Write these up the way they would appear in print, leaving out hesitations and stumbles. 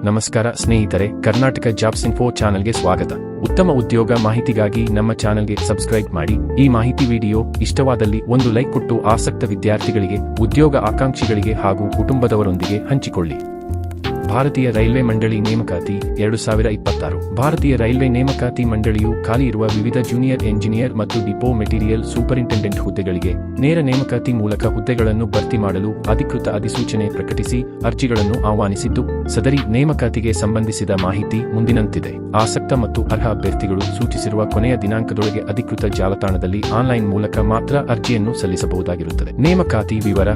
ನಮಸ್ಕಾರ ಸ್ನೇಹಿತರೆ, Karnataka jobs info ಚಾನೆಲ್ಗೆ ಸ್ವಾಗತ. ಉತ್ತಮ ಉದ್ಯೋಗ ಮಾಹಿತಿಗಾಗಿ ನಮ್ಮ ಚಾನೆಲ್ಗೆ ಸಬ್ಸ್ಕ್ರೈಬ್ ಮಾಡಿ. ಈ ಮಾಹಿತಿ ವಿಡಿಯೋ ಇಷ್ಟವಾದಲ್ಲಿ ಒಂದು ಲೈಕ್ ಕೊಟ್ಟು ಆಸಕ್ತ ವಿದ್ಯಾರ್ಥಿಗಳಿಗೆ, ಉದ್ಯೋಗ ಆಕಾಂಕ್ಷಿಗಳಿಗೆ ಹಾಗೂ ಕುಟುಂಬದವರೊಂದಿಗೆ ಹಂಚಿಕೊಳ್ಳಿ. ಭಾರತೀಯ ರೈಲ್ವೆ ಮಂಡಳಿ ನೇಮಕಾತಿ 2026. ಭಾರತೀಯ ರೈಲ್ವೆ ನೇಮಕಾತಿ ಮಂಡಳಿಯು ಖಾಲಿ ಇರುವ ವಿವಿಧ ಜೂನಿಯರ್ ಎಂಜಿನಿಯರ್ ಮತ್ತು ಡಿಪೋ ಮೆಟೀರಿಯಲ್ ಸೂಪರಿಂಟೆಂಡೆಂಟ್ ಹುದ್ದೆಗಳಿಗೆ ನೇರ ನೇಮಕಾತಿ ಮೂಲಕ ಹುದ್ದೆಗಳನ್ನು ಭರ್ತಿ ಮಾಡಲು ಅಧಿಕೃತ ಅಧಿಸೂಚನೆ ಪ್ರಕಟಿಸಿ ಅರ್ಜಿಗಳನ್ನು ಆಹ್ವಾನಿಸಿದ್ದು, ಸದರಿ ನೇಮಕಾತಿಗೆ ಸಂಬಂಧಿಸಿದ ಮಾಹಿತಿ ಮುಂದಿನಂತಿದೆ. ಆಸಕ್ತ ಮತ್ತು ಅರ್ಹ ಅಭ್ಯರ್ಥಿಗಳು ಸೂಚಿಸಿರುವ ಕೊನೆಯ ದಿನಾಂಕದೊಳಗೆ ಅಧಿಕೃತ ಜಾಲತಾಣದಲ್ಲಿ ಆನ್ಲೈನ್ ಮೂಲಕ ಮಾತ್ರ ಅರ್ಜಿಯನ್ನು ಸಲ್ಲಿಸಬಹುದಾಗಿರುತ್ತದೆ. ನೇಮಕಾತಿ ವಿವರ: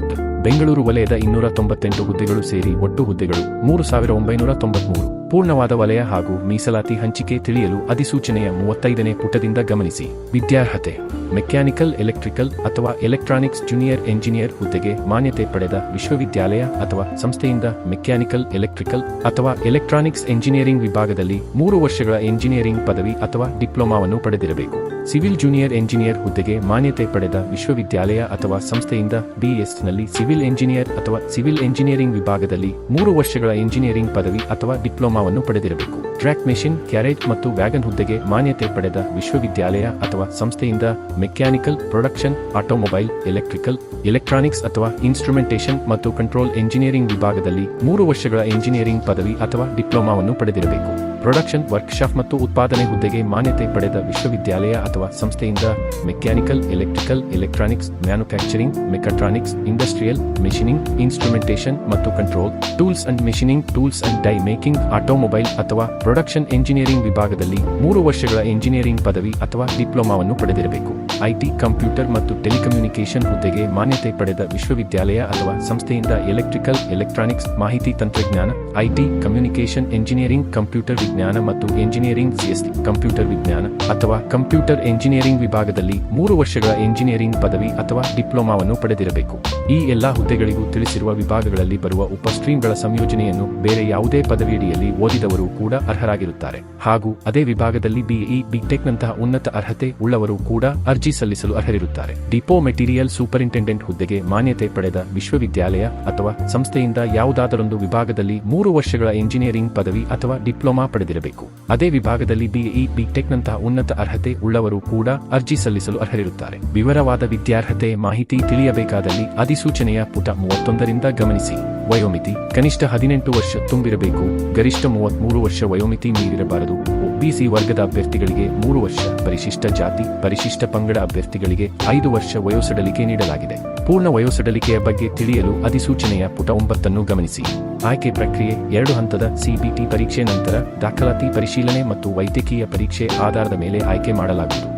ಬೆಂಗಳೂರು ವಲಯದ 298 ಹುದ್ದೆಗಳು ಸೇರಿ ಒಟ್ಟು ಹುದ್ದೆಗಳು 3993. ಪೂರ್ಣವಾದ ವಲಯ ಹಾಗೂ ಮೀಸಲಾತಿ ಹಂಚಿಕೆ ತಿಳಿಯಲು ಅಧಿಸೂಚನೆಯ 35ನೇ ಪುಟದಿಂದ ಗಮನಿಸಿ. ವಿದ್ಯಾರ್ಹತೆ: ಮೆಕ್ಯಾನಿಕಲ್, ಎಲೆಕ್ಟ್ರಿಕಲ್ ಅಥವಾ ಎಲೆಕ್ಟ್ರಾನಿಕ್ಸ್ ಜೂನಿಯರ್ ಎಂಜಿನಿಯರ್ ಹುದ್ದೆಗೆ ಮಾನ್ಯತೆ ಪಡೆದ ವಿಶ್ವವಿದ್ಯಾಲಯ ಅಥವಾ ಸಂಸ್ಥೆಯಿಂದ ಮೆಕ್ಯಾನಿಕಲ್, ಎಲೆಕ್ಟ್ರಿಕಲ್ ಅಥವಾ ಎಲೆಕ್ಟ್ರಾನಿಕ್ಸ್ ಎಂಜಿನಿಯರಿಂಗ್ ವಿಭಾಗದಲ್ಲಿ 3 ವರ್ಷಗಳ ಎಂಜಿನಿಯರಿಂಗ್ ಪದವಿ ಅಥವಾ ಡಿಪ್ಲೊಮಾವನ್ನು ಪಡೆದಿರಬೇಕು. ಸಿವಿಲ್ ಜೂನಿಯರ್ ಎಂಜಿನಿಯರ್ ಹುದ್ದೆಗೆ ಮಾನ್ಯತೆ ಪಡೆದ ವಿಶ್ವವಿದ್ಯಾಲಯ ಅಥವಾ ಸಂಸ್ಥೆಯಿಂದ BS-ನಲ್ಲಿ ಸಿವಿಲ್ ಎಂಜಿನಿಯರ್ ಅಥವಾ ಸಿವಿಲ್ ಎಂಜಿನಿಯರಿಂಗ್ ವಿಭಾಗದಲ್ಲಿ 3 ವರ್ಷಗಳ ಎಂಜಿನಿಯರಿಂಗ್ ಪದವಿ ಅಥವಾ ಡಿಪ್ಲೊಮಾವನ್ನು ಪಡೆದಿರಬೇಕು. ಟ್ರ್ಯಾಕ್ ಮೆಷಿನ್, ಕ್ಯಾರೇಜ್ ಮತ್ತು ವ್ಯಾಗನ್ ಹುದ್ದೆಗೆ ಮಾನ್ಯತೆ ಪಡೆದ ವಿಶ್ವವಿದ್ಯಾಲಯ ಅಥವಾ ಸಂಸ್ಥೆಯಿಂದ mechanical, production, automobile, electrical, electronics ಅಥವಾ ಇನ್ಸ್ಟ್ರುಮೆಂಟೇಷನ್ ಮತ್ತು ಕಂಟ್ರೋಲ್ ಎಂಜಿನಿಯರಿಂಗ್ ವಿಭಾಗದಲ್ಲಿ 3 ವರ್ಷಗಳ ಎಂಜಿನಿಯರಿಂಗ್ ಪದವಿ ಅಥವಾ ಡಿಪ್ಲೊಮಾವನ್ನು ಪಡೆದಿರಬೇಕು. ಪ್ರೊಡಕ್ಷನ್, ವರ್ಕ್ಶಾಪ್ ಮತ್ತು ಉತ್ಪಾದನೆ ಹುದ್ದೆಗೆ ಮಾನ್ಯತೆ ಪಡೆದ ವಿಶ್ವವಿದ್ಯಾಲಯ ಅಥವಾ ಸಂಸ್ಥೆಯಿಂದ mechanical, electrical, electronics, manufacturing, mechatronics, industrial, machining, instrumentation ಮತ್ತು control, tools and machining, tools and die making, automobile ಅಥವಾ ಪ್ರೊಡಕ್ಷನ್ ಎಂಜಿನಿಯರಿಂಗ್ ವಿಭಾಗದಲ್ಲಿ 3 ವರ್ಷಗಳ ಎಂಜಿನಿಯರಿಂಗ್ ಪದವಿ ಅಥವಾ ಡಿಪ್ಲೊಮಾವನ್ನು ಪಡೆದಿರಬೇಕು. IT, ಕಂಪ್ಯೂಟರ್ ಮತ್ತು ಟೆಲಿಕಮ್ಯುನಿಕೇಷನ್ ಹುದ್ದೆಗೆ ಮಾನ್ಯತೆ ಪಡೆದ ವಿಶ್ವವಿದ್ಯಾಲಯ ಅಥವಾ ಸಂಸ್ಥೆಯಿಂದ ಎಲೆಕ್ಟ್ರಿಕಲ್, ಎಲೆಕ್ಟ್ರಾನಿಕ್ಸ್, ಮಾಹಿತಿ ತಂತ್ರಜ್ಞಾನ, IT, ಕಮ್ಯುನಿಕೇಷನ್ ಎಂಜಿನಿಯರಿಂಗ್, ಕಂಪ್ಯೂಟರ್ ವಿಜ್ಞಾನ ಮತ್ತು ಎಂಜಿನಿಯರಿಂಗ್, CST, ಕಂಪ್ಯೂಟರ್ ವಿಜ್ಞಾನ ಅಥವಾ ಕಂಪ್ಯೂಟರ್ ಎಂಜಿನಿಯರಿಂಗ್ ವಿಭಾಗದಲ್ಲಿ 3 ವರ್ಷಗಳ ಎಂಜಿನಿಯರಿಂಗ್ ಪದವಿ ಅಥವಾ ಡಿಪ್ಲೊಮಾವನ್ನು ಪಡೆದಿರಬೇಕು. ಈ ಎಲ್ಲಾ ಹುದ್ದೆಗಳಿಗೂ ತಿಳಿಸಿರುವ ವಿಭಾಗಗಳಲ್ಲಿ ಬರುವ ಉಪಸ್ಟ್ರೀಮ್ಗಳ ಸಂಯೋಜನೆಯನ್ನು ಬೇರೆ ಯಾವುದೇ ಪದವಿಯಡಿಯಲ್ಲಿ ಓದಿದವರು ಕೂಡ ಅರ್ಹರಾಗಿರುತ್ತಾರೆ ಹಾಗೂ ಅದೇ ವಿಭಾಗದಲ್ಲಿ BE, BTech-ನಂತಹ ಉನ್ನತ ಅರ್ಹತೆ ಉಳ್ಳವರು ಕೂಡ ಅರ್ಜಿ ಸಲ್ಲಿಸಲು ಅರ್ಹರಿರುತ್ತಾರೆ. ಡಿಪೋ ಮೆಟೀರಿಯಲ್ ಸೂಪರಿಂಟೆಂಡೆಂಟ್ ಹುದ್ದೆಗೆ ಮಾನ್ಯತೆ ಪಡೆದ ವಿಶ್ವವಿದ್ಯಾಲಯ ಅಥವಾ ಸಂಸ್ಥೆಯಿಂದ ಯಾವುದಾದರೊಂದು ವಿಭಾಗದಲ್ಲಿ 3 ವರ್ಷಗಳ ಎಂಜಿನಿಯರಿಂಗ್ ಪದವಿ ಅಥವಾ ಡಿಪ್ಲೊಮಾ ಪಡೆದಿರಬೇಕು. ಅದೇ ವಿಭಾಗದಲ್ಲಿ BE, BTech-ನಂತಹ ಉನ್ನತ ಅರ್ಹತೆ ಉಳ್ಳವರು ಕೂಡ ಅರ್ಜಿ ಸಲ್ಲಿಸಲು ಅರ್ಹರಿರುತ್ತಾರೆ. ವಿವರವಾದ ವಿದ್ಯಾರ್ಹತೆ ಮಾಹಿತಿ ತಿಳಿಯಬೇಕಾದಲ್ಲಿ ಅಧಿಸೂಚನೆಯ ಪುಟ 31ರಿಂದ ಗಮನಿಸಿ. ವಯೋಮಿತಿ: ಕನಿಷ್ಠ 18 ವರ್ಷ ತುಂಬಿರಬೇಕು. ಗರಿಷ್ಠ 33 ವರ್ಷ ವಯೋಮಿತಿ ಮೀರಿರಬಾರದು. OBC ವರ್ಗದ ಅಭ್ಯರ್ಥಿಗಳಿಗೆ 3 ವರ್ಷ, ಪರಿಶಿಷ್ಟ ಜಾತಿ, ಪರಿಶಿಷ್ಟ ಪಂಗಡ ಅಭ್ಯರ್ಥಿಗಳಿಗೆ 5 ವರ್ಷ ವಯೋಸಡಿಲಿಕೆ ನೀಡಲಾಗಿದೆ. ಪೂರ್ಣ ವಯೋಸಡಿಲಿಕೆಯ ಬಗ್ಗೆ ತಿಳಿಯಲು ಅಧಿಸೂಚನೆಯ ಪುಟ 9ನ್ನು ಗಮನಿಸಿ. ಆಯ್ಕೆ ಪ್ರಕ್ರಿಯೆ: 2 ಹಂತದ CBT ಪರೀಕ್ಷೆ ನಂತರ ದಾಖಲಾತಿ ಪರಿಶೀಲನೆ ಮತ್ತು ವೈದ್ಯಕೀಯ ಪರೀಕ್ಷೆ ಆಧಾರದ ಮೇಲೆ ಆಯ್ಕೆ ಮಾಡಲಾಗುವುದು.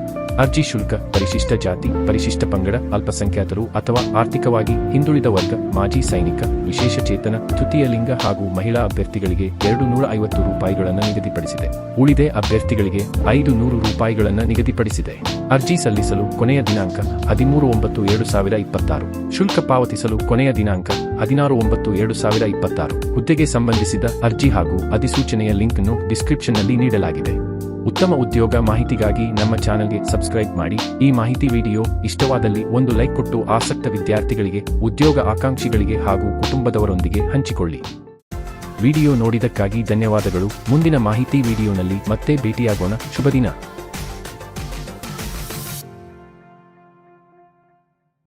ಅರ್ಜಿ ಶುಲ್ಕ: ಪರಿಶಿಷ್ಟ ಜಾತಿ, ಪರಿಶಿಷ್ಟ ಪಂಗಡ, ಅಲ್ಪಸಂಖ್ಯಾತರು ಅಥವಾ ಆರ್ಥಿಕವಾಗಿ ಹಿಂದುಳಿದ ವರ್ಗ, ಮಾಜಿ ಸೈನಿಕ, ವಿಶೇಷ ಚೇತನ, ತೃತೀಯ ಲಿಂಗ ಹಾಗೂ ಮಹಿಳಾ ಅಭ್ಯರ್ಥಿಗಳಿಗೆ 250 ರೂಪಾಯಿಗಳನ್ನು ನಿಗದಿಪಡಿಸಿದೆ. ಉಳಿದೆ ಅಭ್ಯರ್ಥಿಗಳಿಗೆ 500 ರೂಪಾಯಿಗಳನ್ನು ನಿಗದಿಪಡಿಸಿದೆ. ಅರ್ಜಿ ಸಲ್ಲಿಸಲು ಕೊನೆಯ ದಿನಾಂಕ 13/9/2026. ಶುಲ್ಕ ಪಾವತಿಸಲು ಕೊನೆಯ ದಿನಾಂಕ 16/9/2026. ಹುದ್ದೆಗೆ ಸಂಬಂಧಿಸಿದ ಅರ್ಜಿ ಹಾಗೂ ಅಧಿಸೂಚನೆಯ ಲಿಂಕ್ ಅನ್ನು ಡಿಸ್ಕ್ರಿಪ್ಷನ್ನಲ್ಲಿ ನೀಡಲಾಗಿದೆ. ಉತ್ತಮ ಉದ್ಯೋಗ ಮಾಹಿತಿಗಾಗಿ ನಮ್ಮ ಚಾನೆಲ್ಗೆ ಸಬ್ಸ್ಕ್ರೈಬ್ ಮಾಡಿ. ಈ ಮಾಹಿತಿ ವಿಡಿಯೋ ಇಷ್ಟವಾದಲ್ಲಿ ಒಂದು ಲೈಕ್ ಕೊಟ್ಟು ಆಸಕ್ತ ವಿದ್ಯಾರ್ಥಿಗಳಿಗೆ, ಉದ್ಯೋಗ ಆಕಾಂಕ್ಷಿಗಳಿಗೆ ಹಾಗೂ ಕುಟುಂಬದವರೊಂದಿಗೆ ಹಂಚಿಕೊಳ್ಳಿ. ವಿಡಿಯೋ ನೋಡಿದ್ದಕ್ಕಾಗಿ ಧನ್ಯವಾದಗಳು. ಮುಂದಿನ ಮಾಹಿತಿ ವಿಡಿಯೋನಲ್ಲಿ ಮತ್ತೆ ಭೇಟಿಯಾಗೋಣ. ಶುಭ ದಿನ.